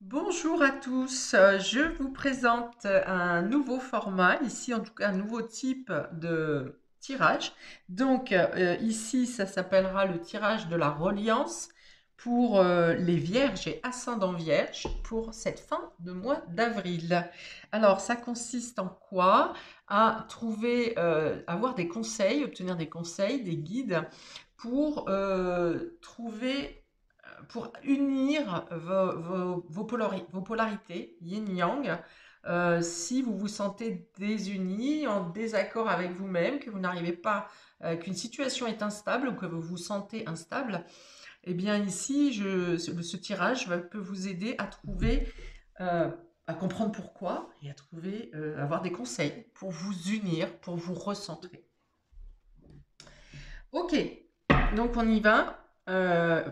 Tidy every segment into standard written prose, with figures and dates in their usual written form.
Bonjour à tous, je vous présente un nouveau format, ici en tout cas un nouveau type de tirage. Donc ici ça s'appellera le tirage de la reliance pour les vierges et ascendants vierges pour cette fin de mois d'avril. Alors ça consiste en quoi? À trouver, avoir des conseils, obtenir des conseils, des guides pour trouver pour unir vos polarités, yin-yang, si vous vous sentez désunis, en désaccord avec vous-même, que vous n'arrivez pas, qu'une situation est instable ou que vous vous sentez instable, eh bien ici, ce tirage peut vous aider à trouver, euh, à comprendre pourquoi et à trouver, avoir des conseils pour vous unir, pour vous recentrer. Ok, donc on y va.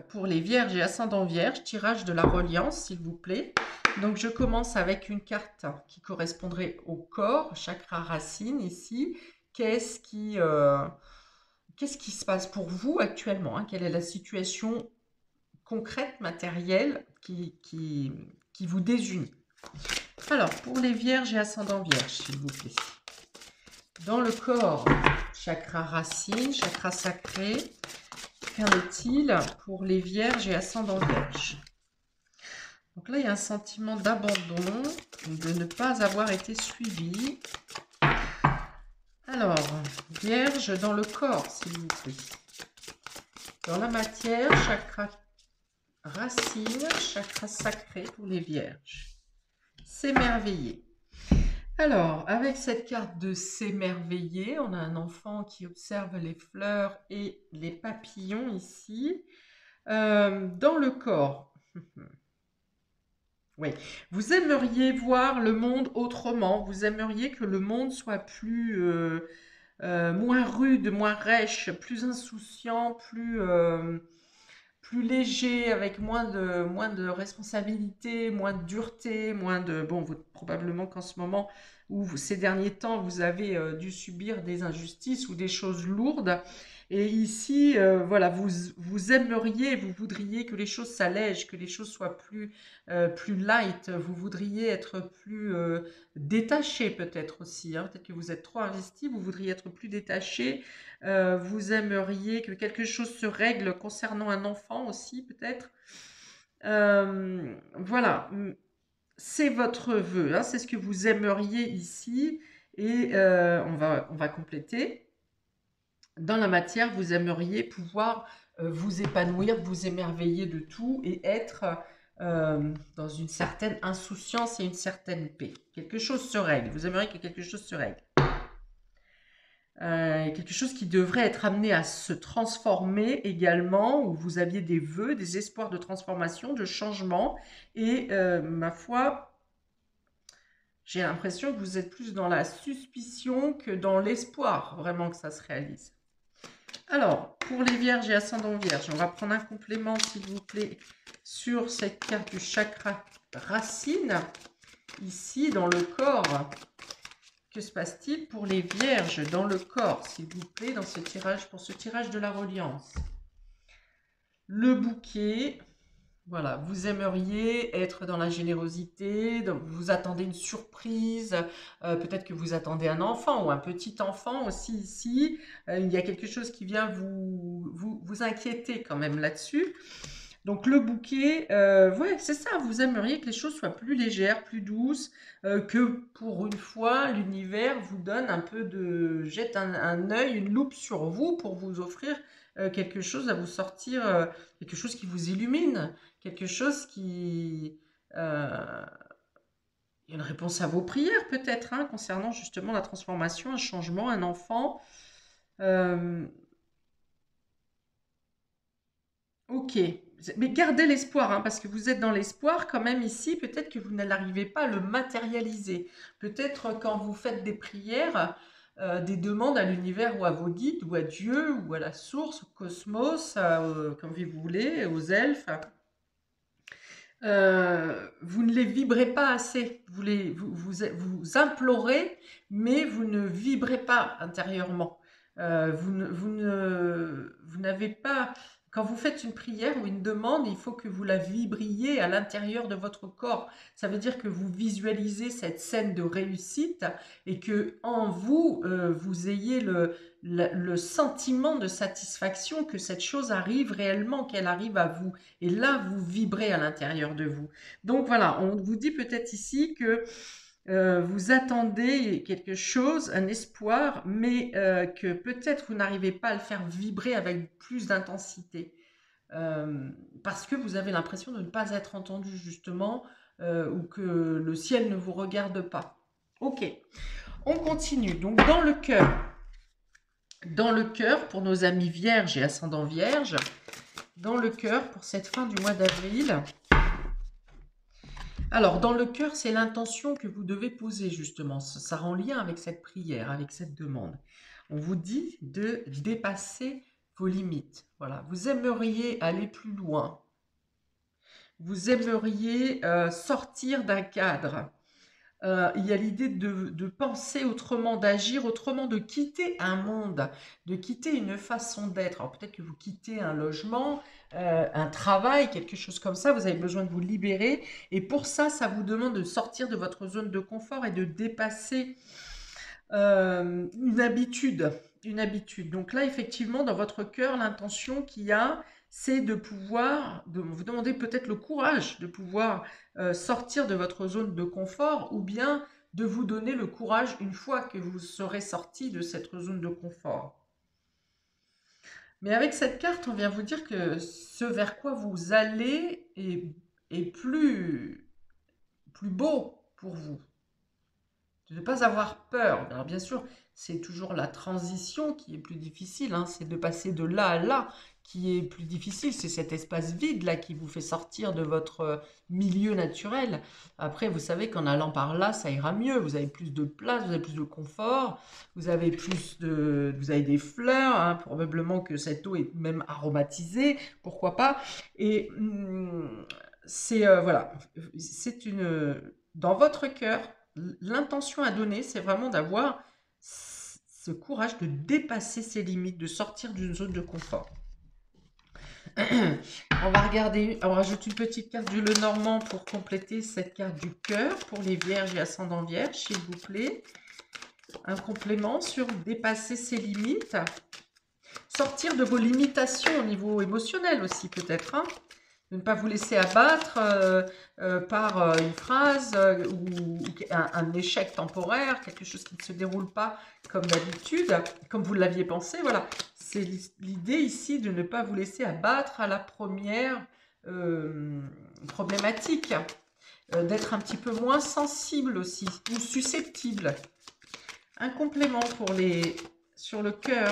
Pour les vierges et ascendants vierges, tirage de la reliance, s'il vous plaît. Donc je commence avec une carte qui correspondrait au corps, chakra racine ici. Qu'est-ce qui, euh, qu'est-ce qui se passe pour vous actuellement, hein? Quelle est la situation concrète, matérielle qui vous désunit? Alors, pour les vierges et ascendants vierges, s'il vous plaît. Dans le corps, chakra racine, chakra sacré, qu'en est-il pour les vierges et ascendants vierges? Donc là, il y a un sentiment d'abandon, de ne pas avoir été suivi. Alors, vierge dans le corps, s'il vous plaît. Dans la matière, chakra racine, chakra sacré pour les vierges. S'émerveiller. Alors, avec cette carte de s'émerveiller, on a un enfant qui observe les fleurs et les papillons ici. Dans le corps, oui, vous aimeriez voir le monde autrement, vous aimeriez que le monde soit moins rude, moins rêche, plus insouciant, plus léger, avec moins de responsabilité, moins de dureté, moins de... Bon, probablement qu'en ce moment, ces derniers temps, vous avez dû subir des injustices ou des choses lourdes. Et ici, voilà, vous aimeriez, vous voudriez que les choses s'allègent, que les choses soient plus light. Vous voudriez être plus détaché peut-être aussi, hein. Peut-être que vous êtes trop investi, vous voudriez être plus détaché. Vous aimeriez que quelque chose se règle concernant un enfant aussi, peut-être. Voilà, c'est votre vœu, hein, c'est ce que vous aimeriez ici. Et on va compléter. Dans la matière, vous aimeriez pouvoir vous épanouir, vous émerveiller de tout et être dans une certaine insouciance et une certaine paix. Quelque chose se règle, vous aimeriez que quelque chose se règle. Quelque chose qui devrait être amené à se transformer également, où vous aviez des vœux, des espoirs de transformation, de changement. Et ma foi, j'ai l'impression que vous êtes plus dans la suspicion que dans l'espoir, vraiment que ça se réalise. Alors, pour les vierges et ascendants vierges, on va prendre un complément, s'il vous plaît, sur cette carte du chakra racine, ici dans le corps. Que se passe-t-il pour les vierges dans le corps, s'il vous plaît, dans ce tirage, pour ce tirage de la reliance? Le bouquet, voilà, vous aimeriez être dans la générosité, donc vous attendez une surprise, peut-être que vous attendez un enfant ou un petit enfant aussi ici. Il y a quelque chose qui vient vous inquiéter quand même là-dessus. Donc le bouquet, ouais, c'est ça, vous aimeriez que les choses soient plus légères, plus douces, que pour une fois, l'univers vous donne un peu de... jette un œil, une loupe sur vous pour vous offrir quelque chose à vous sortir, quelque chose qui vous illumine, quelque chose qui... euh, une réponse à vos prières peut-être, hein, concernant justement la transformation, un changement, un enfant. Euh, Ok, mais gardez l'espoir, hein, parce que vous êtes dans l'espoir quand même ici. Peut-être que vous n'arrivez pas à le matérialiser. Peut-être quand vous faites des prières, des demandes à l'univers ou à vos guides, ou à Dieu, ou à la source, au cosmos, comme vous voulez, aux elfes, vous ne les vibrez pas assez. Vous implorez, mais vous ne vibrez pas intérieurement. Vous n'avez pas quand vous faites une prière ou une demande, il faut que vous la vibriez à l'intérieur de votre corps. Ça veut dire que vous visualisez cette scène de réussite et que en vous, vous ayez le sentiment de satisfaction que cette chose arrive réellement, qu'elle arrive à vous. Et là, vous vibrez à l'intérieur de vous. Donc voilà, on vous dit peut-être ici que vous attendez quelque chose, un espoir, mais que peut-être vous n'arrivez pas à le faire vibrer avec plus d'intensité. Parce que vous avez l'impression de ne pas être entendu justement, ou que le ciel ne vous regarde pas. Ok, on continue. Donc dans le cœur pour nos amis vierges et ascendants vierges, dans le cœur pour cette fin du mois d'avril. Alors, dans le cœur, c'est l'intention que vous devez poser, justement. Ça rend lien avec cette prière, avec cette demande. On vous dit de dépasser vos limites. Voilà, vous aimeriez aller plus loin. Vous aimeriez sortir d'un cadre. Il y a l'idée de penser autrement, d'agir autrement, de quitter un monde, de quitter une façon d'être. Alors peut-être que vous quittez un logement, un travail, quelque chose comme ça, vous avez besoin de vous libérer. Et pour ça, ça vous demande de sortir de votre zone de confort et de dépasser une habitude. Une habitude. Donc là, effectivement, dans votre cœur, l'intention qu'il y a, c'est de pouvoir, de vous demander peut-être le courage de pouvoir sortir de votre zone de confort ou bien de vous donner le courage une fois que vous serez sorti de cette zone de confort. Mais avec cette carte, on vient vous dire que ce vers quoi vous allez est plus beau pour vous. De ne pas avoir peur. Alors bien sûr, c'est toujours la transition qui est plus difficile, hein. C'est de passer de là à là qui est plus difficile. C'est cet espace vide là qui vous fait sortir de votre milieu naturel. Après, vous savez qu'en allant par là, ça ira mieux. Vous avez plus de place, vous avez plus de confort, vous avez vous avez des fleurs, hein. Probablement que cette eau est même aromatisée, pourquoi pas. Et c'est voilà, c'est une dans votre cœur. L'intention à donner, c'est vraiment d'avoir ce courage de dépasser ses limites, de sortir d'une zone de confort. On va regarder, on rajoute une petite carte du Lenormand pour compléter cette carte du cœur pour les vierges et ascendants vierges, s'il vous plaît. Un complément sur dépasser ses limites. Sortir de vos limitations au niveau émotionnel aussi peut-être, hein. De ne pas vous laisser abattre par une phrase ou un échec temporaire, quelque chose qui ne se déroule pas comme d'habitude, comme vous l'aviez pensé. Voilà, c'est l'idée ici de ne pas vous laisser abattre à la première problématique, d'être un petit peu moins sensible aussi, ou susceptible. Un complément pour sur le cœur.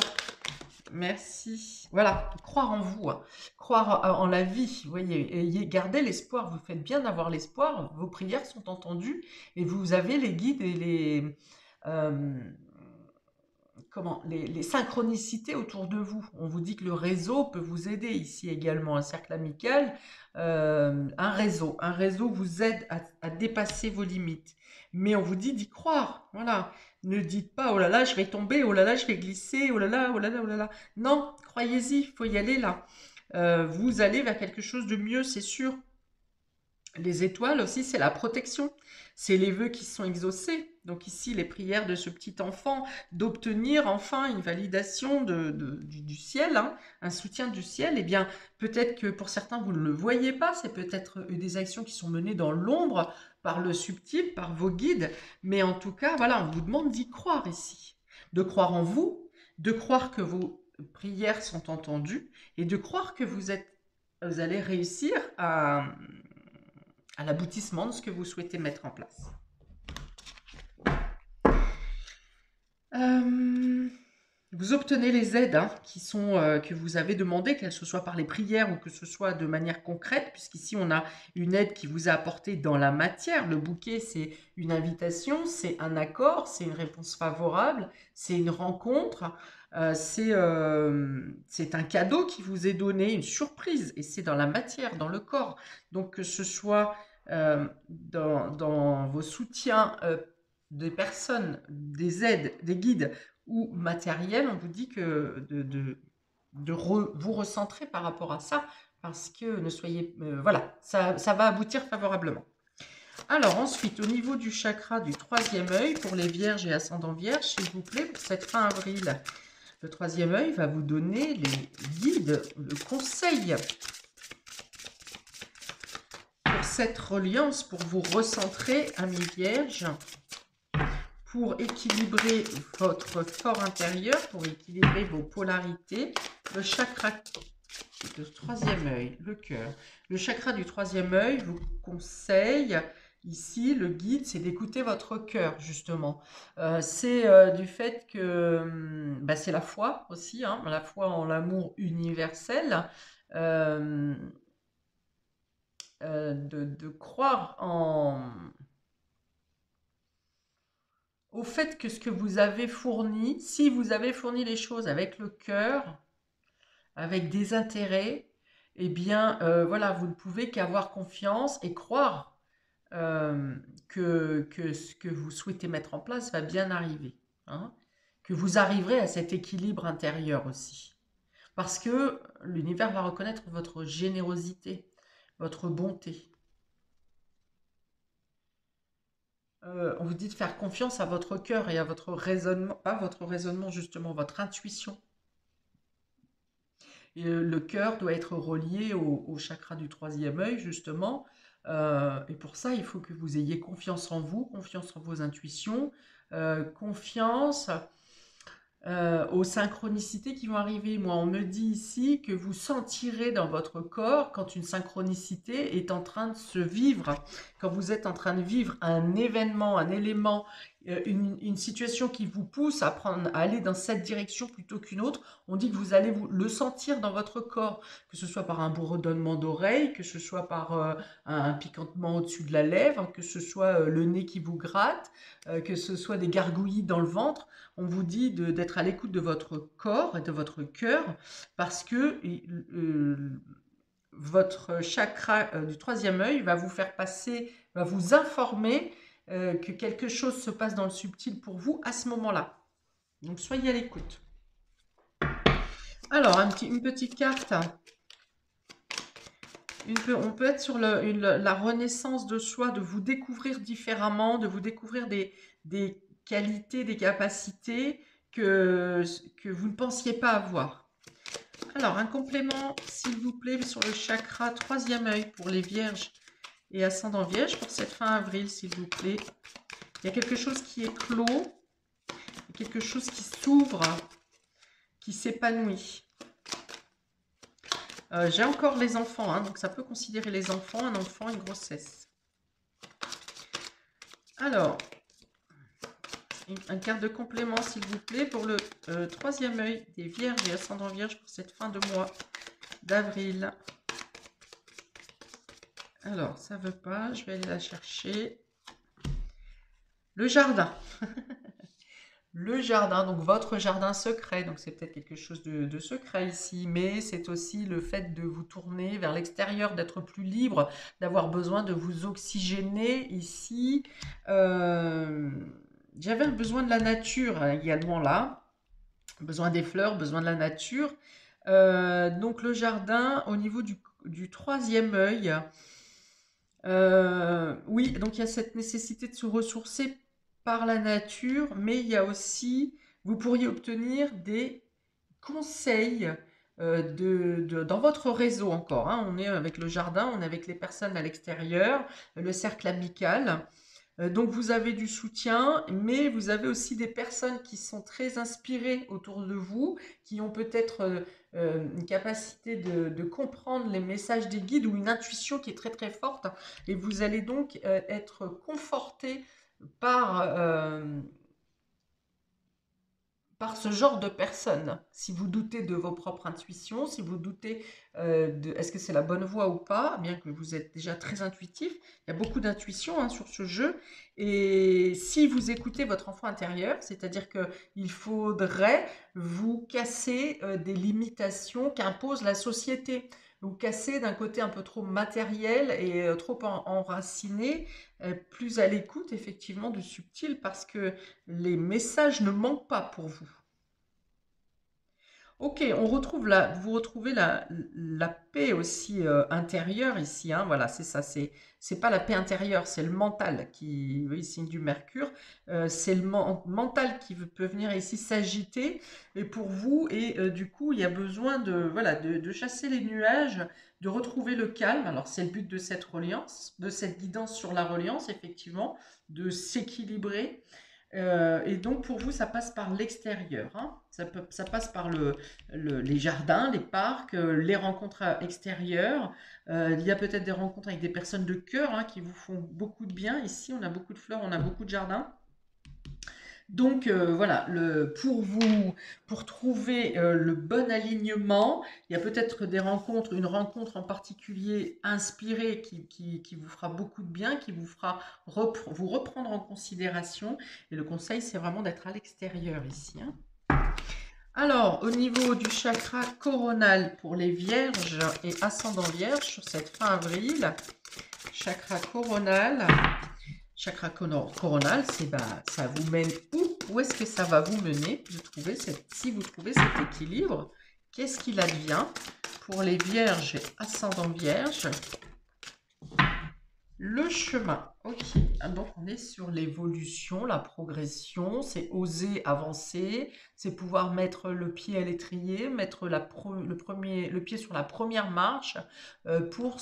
Merci. Voilà, croire en vous, hein. Croire en la vie, vous voyez, et gardez l'espoir. Vous faites bien d'avoir l'espoir, vos prières sont entendues et vous avez les guides et euh, les synchronicités autour de vous. On vous dit que le réseau peut vous aider ici également, un cercle amical, un réseau vous aide à dépasser vos limites. Mais on vous dit d'y croire, voilà. Ne dites pas, oh là là, je vais tomber, oh là là, je vais glisser, oh là là, oh là là, oh là là. Non, croyez-y, il faut y aller là. Vous allez vers quelque chose de mieux, c'est sûr. Les étoiles aussi, c'est la protection. C'est les vœux qui sont exaucés. Donc ici, les prières de ce petit enfant d'obtenir enfin une validation du ciel, hein, un soutien du ciel. Eh bien, peut-être que pour certains, vous ne le voyez pas. C'est peut-être des actions qui sont menées dans l'ombre, par le subtil, par vos guides. Mais en tout cas, voilà, on vous demande d'y croire ici. De croire en vous, de croire que vos prières sont entendues et de croire que vous allez réussir à l'aboutissement de ce que vous souhaitez mettre en place. Vous obtenez les aides, hein, que vous avez demandées, qu'elles ce soit par les prières ou que ce soit de manière concrète, puisqu'ici on a une aide qui vous est apportée dans la matière. Le bouquet, c'est une invitation, c'est un accord, c'est une réponse favorable, c'est une rencontre, c'est un cadeau qui vous est donné, une surprise, et c'est dans la matière, dans le corps. Donc que ce soit dans vos soutiens des personnes, des aides, des guides ou matériels, on vous dit que vous recentrer par rapport à ça, parce que ne soyez... voilà, ça va aboutir favorablement. Alors ensuite, au niveau du chakra du troisième œil, pour les vierges et ascendants vierges, s'il vous plaît, pour cette fin avril, le troisième œil va vous donner les guides, le conseil pour cette reliance, pour vous recentrer, amis vierges, pour équilibrer votre fort intérieur, pour équilibrer vos polarités. Le chakra du troisième œil, le cœur. Le chakra du troisième œil vous conseille, ici, le guide, c'est d'écouter votre cœur, justement. C'est du fait que bah, c'est la foi aussi, hein, la foi en l'amour universel. euh, de croire au fait que ce que vous avez fourni, si vous avez fourni les choses avec le cœur, avec des intérêts, eh bien, voilà, vous ne pouvez qu'avoir confiance et croire que ce que vous souhaitez mettre en place va bien arriver, hein, que vous arriverez à cet équilibre intérieur aussi. Parce que l'univers va reconnaître votre générosité, votre bonté. On vous dit de faire confiance à votre cœur et à votre raisonnement, pas votre raisonnement justement, votre intuition. Et le cœur doit être relié au chakra du troisième œil justement. Et pour ça, il faut que vous ayez confiance en vous, confiance en vos intuitions, confiance aux synchronicités qui vont arriver. Moi, on me dit ici que vous sentirez dans votre corps quand une synchronicité est en train de se vivre, quand vous êtes en train de vivre un événement, un élément, une situation qui vous pousse à aller dans cette direction plutôt qu'une autre. On dit que vous allez le sentir dans votre corps, que ce soit par un bourdonnement d'oreille, que ce soit par un piquantement au-dessus de la lèvre, que ce soit le nez qui vous gratte, que ce soit des gargouillis dans le ventre. On vous dit d'être à l'écoute de votre corps et de votre cœur parce que votre chakra du troisième œil va vous faire passer, va vous informer que quelque chose se passe dans le subtil pour vous à ce moment-là. Donc soyez à l'écoute. Alors, une petite carte. On peut être sur la renaissance de soi, de vous découvrir différemment, de vous découvrir des qualités, des capacités que vous ne pensiez pas avoir. Alors, un complément, s'il vous plaît, sur le chakra troisième œil pour les vierges et ascendant vierge pour cette fin avril, s'il vous plaît. Il y a quelque chose qui est clos, quelque chose qui s'ouvre, qui s'épanouit. J'ai encore les enfants, hein, donc ça peut considérer les enfants, un enfant, une grossesse. Alors, une carte de complément, s'il vous plaît, pour le troisième œil des vierges et ascendant vierge pour cette fin de mois d'avril. Alors, ça ne veut pas, je vais aller la chercher. Le jardin. Le jardin, donc votre jardin secret, donc c'est peut-être quelque chose de secret ici, mais c'est aussi le fait de vous tourner vers l'extérieur, d'être plus libre, d'avoir besoin de vous oxygéner ici. J'avais un besoin de la nature également là, besoin des fleurs, besoin de la nature. Donc le jardin au niveau du troisième œil, oui, donc il y a cette nécessité de se ressourcer par la nature, mais il y a aussi, vous pourriez obtenir des conseils dans votre réseau encore, hein. On est avec le jardin, on est avec les personnes à l'extérieur, le cercle amical. Donc vous avez du soutien, mais vous avez aussi des personnes qui sont très inspirées autour de vous, qui ont peut-être une capacité de comprendre les messages des guides ou une intuition qui est très très forte. Et vous allez donc être conforté par, par ce genre de personnes. Si vous doutez de vos propres intuitions, si vous doutez de est-ce que c'est la bonne voie ou pas, bien que vous êtes déjà très intuitif, il y a beaucoup d'intuition hein, sur ce jeu. Et si vous écoutez votre enfant intérieur, c'est-à-dire qu'il faudrait vous casser des limitations qu'impose la société. Vous casser d'un côté un peu trop matériel et trop enraciné, plus à l'écoute effectivement du subtil parce que les messages ne manquent pas pour vous. Ok, vous retrouvez la paix aussi intérieure ici, hein, voilà, c'est ça, c'est pas la paix intérieure, c'est le mental qui, oui, signe du Mercure, c'est le mental qui peut venir ici s'agiter, et pour vous, et du coup, il y a besoin voilà, de chasser les nuages, de retrouver le calme, alors c'est le but de cette reliance, de cette guidance sur la reliance, effectivement, de s'équilibrer. Et donc pour vous, ça passe par l'extérieur, hein. Ça passe par les jardins, les parcs, les rencontres extérieures. Il y a peut-être des rencontres avec des personnes de cœur, hein, qui vous font beaucoup de bien. Ici, on a beaucoup de fleurs, on a beaucoup de jardins. Donc voilà, pour vous, pour trouver le bon alignement, il y a peut-être une rencontre en particulier inspirée qui vous fera beaucoup de bien, qui vous fera vous reprendre en considération. Et le conseil, c'est vraiment d'être à l'extérieur ici, hein. Alors, au niveau du chakra coronal pour les vierges et ascendant vierge sur cette fin avril, chakra coronal. Chakra coronal, c'est ça vous mène où? Où est-ce que ça va vous mener si vous trouvez cet équilibre, qu'est-ce qu'il advient pour les vierges et ascendant vierge? Le chemin, ok. Donc on est sur l'évolution, la progression, c'est oser avancer, c'est pouvoir mettre le pied à l'étrier, mettre le pied sur la première marche pour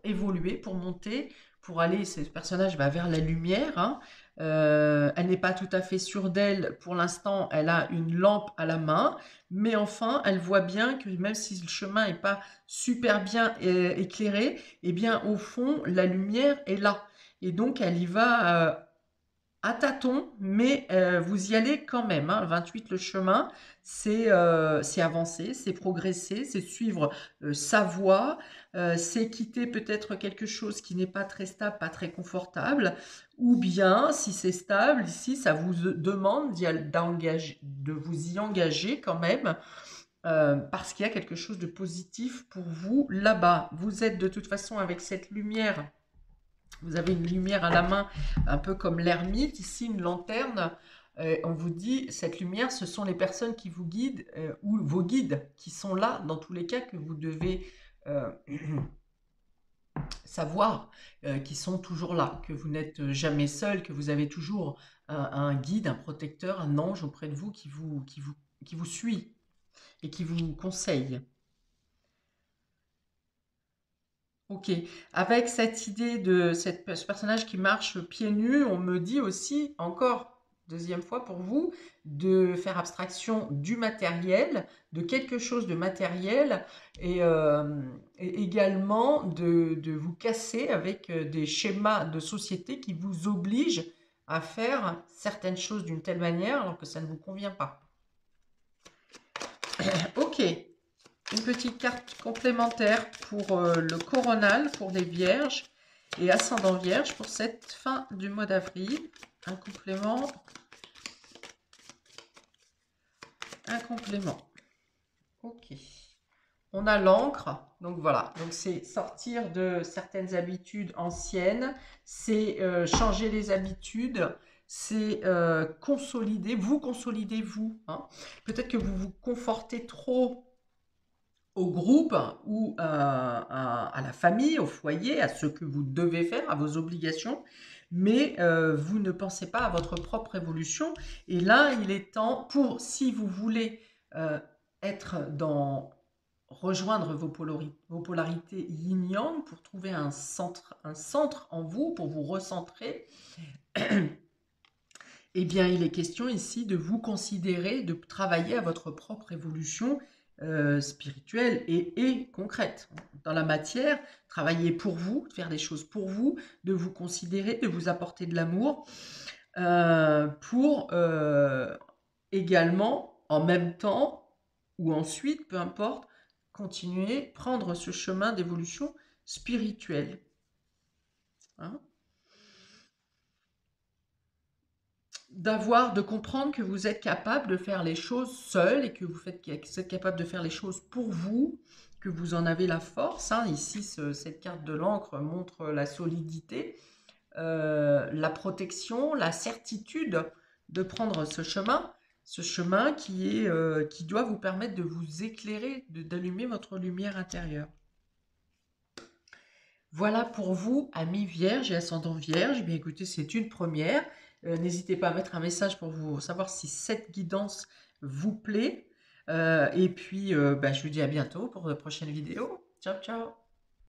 évoluer, pour monter, pour aller, ce personnage va vers la lumière, hein. Elle n'est pas tout à fait sûre d'elle pour l'instant, elle a une lampe à la main, mais enfin elle voit bien que même si le chemin n'est pas super bien éclairé, eh bien, au fond, la lumière est là. Et donc, elle y va à tâtons, mais vous y allez quand même, hein. 28, le chemin, c'est avancer, c'est progresser, c'est suivre sa voie, c'est quitter peut-être quelque chose qui n'est pas très stable, pas très confortable, ou bien, si c'est stable, ici, ça vous demande de vous y engager quand même, parce qu'il y a quelque chose de positif pour vous là-bas. Vous êtes de toute façon avec cette lumière, vous avez une lumière à la main, un peu comme l'ermite, ici une lanterne. On vous dit, cette lumière, ce sont les personnes qui vous guident, ou vos guides, qui sont là, dans tous les cas, que vous devez euh, savoir, qui sont toujours là, que vous n'êtes jamais seul, que vous avez toujours un guide, un protecteur, un ange auprès de vous qui vous suit et qui vous conseille. Ok, avec cette idée de ce personnage qui marche pieds nus, on me dit aussi, encore deuxième fois pour vous, de faire abstraction du matériel, de quelque chose de matériel, et également de vous casser avec des schémas de société qui vous obligent à faire certaines choses d'une telle manière alors que ça ne vous convient pas. Ok, une petite carte complémentaire pour le coronal, pour les vierges et ascendant vierge pour cette fin du mois d'avril. Un complément. Un complément. Ok. On a l'encre. Donc voilà. Donc c'est sortir de certaines habitudes anciennes. C'est changer les habitudes. C'est consolider vous, hein. Peut-être que vous vous confortez trop au groupe ou à la famille, au foyer, à ce que vous devez faire, à vos obligations, mais vous ne pensez pas à votre propre évolution. Et là, il est temps si vous voulez euh, être rejoindre vos polarités yin-yang pour trouver un centre en vous, pour vous recentrer, eh bien, il est question ici de vous considérer, de travailler à votre propre évolution spirituelle et concrète. Dans la matière, travailler pour vous, faire des choses pour vous, de vous considérer, de vous apporter de l'amour, pour également, en même temps, ou ensuite, peu importe, continuer, prendre ce chemin d'évolution spirituelle, hein. De comprendre que vous êtes capable de faire les choses seul et que vous êtes capable de faire les choses pour vous, que vous en avez la force, hein. Ici, cette carte de l'encre montre la solidité, la protection, la certitude de prendre ce chemin. Ce chemin qui doit vous permettre de vous éclairer, d'allumer votre lumière intérieure. Voilà pour vous, amis vierges et ascendant vierge. Eh bien, écoutez, c'est une première. N'hésitez pas à mettre un message pour vous savoir si cette guidance vous plaît. Et puis, je vous dis à bientôt pour de prochaines vidéos. Ciao, ciao!